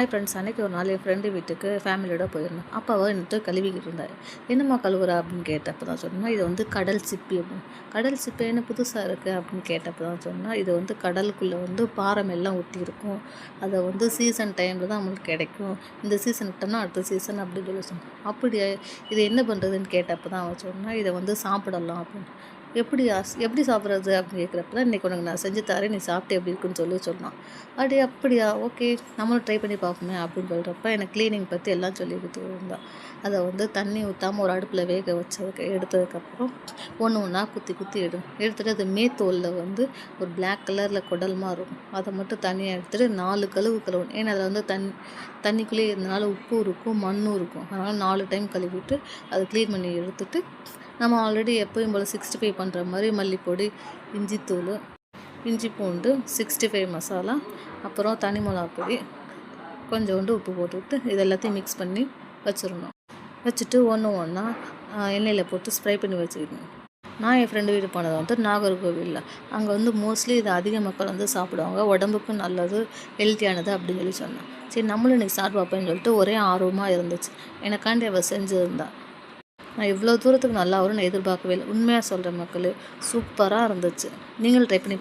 Hi friends, அன்றைக்கி ஒரு நாள் என் ஃப்ரெண்டு வீட்டுக்கு ஃபேமிலியோட போயிருந்தேன். அப்போ அவள் என்னட்டு கழுவிக்கிட்டு இருந்தார். என்னம்மா கழுவுறா அப்படின்னு கேட்டப்போ தான் சொன்னால், இது வந்து கடல் சிப்பி அப்படின்னு. கடல் சிப்பி என்ன புதுசாக இருக்குது அப்படின்னு கேட்டப்போ தான் சொன்னால், இது வந்து கடலுக்குள்ளே வந்து பாறை எல்லாம் ஒட்டி இருக்கும். அதை வந்து சீசன் டைமில் தான் நம்மளுக்கு கிடைக்கும். இந்த சீசன் விட்டோம்னா அடுத்த சீசன் அப்படின்னு சொல்லி சொன்னேன். அப்படியா, இது என்ன பண்ணுறதுன்னு கேட்டப்போ தான் அவன் சொன்னால், இதை வந்து சாப்பிடலாம் அப்படின்னு. எப்படி சாப்பிட்றது அப்படின்னு கேட்குறப்ப தான், இன்றைக்கி உனக்கு நான் செஞ்சு தரேன், நீ சாப்பிட்டு எப்படி இருக்குன்னு சொன்னான். அப்படியா ஓகே, நம்மளும் ட்ரை பண்ணி பார்ப்போமே அப்படின்னு சொல்கிறப்ப எனக்கு க்ளீனிங் பற்றி எல்லாம் சொல்லி கொடுத்துருந்தான். அதை வந்து தண்ணி ஊற்றாமல் ஒரு அடுப்பில் வேக எடுத்ததுக்கப்புறம் ஒன்று ஒன்றா குத்தி எடுத்துகிட்டு அது மேத்தோலில் வந்து ஒரு பிளாக் கலரில் குடல்மா இருக்கும். அதை மட்டும் தனியாக எடுத்துகிட்டு 4 கழுவணும். ஏன்னா அதில் வந்து தண்ணிக்குள்ளேயே இருந்தனால உப்பு இருக்கும், மண்ணும் இருக்கும். அதனால் 4 டைம் கழுவிட்டு அதை க்ளீன் பண்ணி எடுத்துகிட்டு, நம்ம ஆல்ரெடி எப்போயும் போல் 65 பண்ணுற மாதிரி மல்லிப்பொடி, இஞ்சித்தூள், இஞ்சி பூண்டு, 65 மசாலா, அப்புறம் தனி மிளகாப் பொடி, கொஞ்சோண்டு உப்பு போட்டுவிட்டு இது எல்லாத்தையும் மிக்ஸ் பண்ணி வச்சுட்டு ஒன்று ஒன்றா எண்ணெயில் போட்டு ஸ்ப்ரை பண்ணி வச்சுக்கணும். நான் என் ஃப்ரெண்டு வீடு போனது வந்து நாகர்கோவிலில். அங்கே வந்து மோஸ்ட்லி இது அதிக மக்கள் வந்து சாப்பிடுவாங்க, உடம்புக்கும் நல்லது, ஹெல்த்தியானது அப்படின்னு சொல்லி சொன்னேன். சரி, நம்மளும் இன்றைக்கி சாப்பிட்டு பார்ப்பேன்னு சொல்லிட்டு ஒரே ஆர்வமாக இருந்துச்சு. எனக்காண்டி அவள் செஞ்சுருந்தா. நான் இவ்வளோ தூரத்துக்கு நல்லா வரும்னு எதிர்பார்க்கவே இல்லை. உண்மையாக சொல்கிறேன் மக்களே, சூப்பராக இருந்துச்சு. நீங்களும் ட்ரை பண்ணி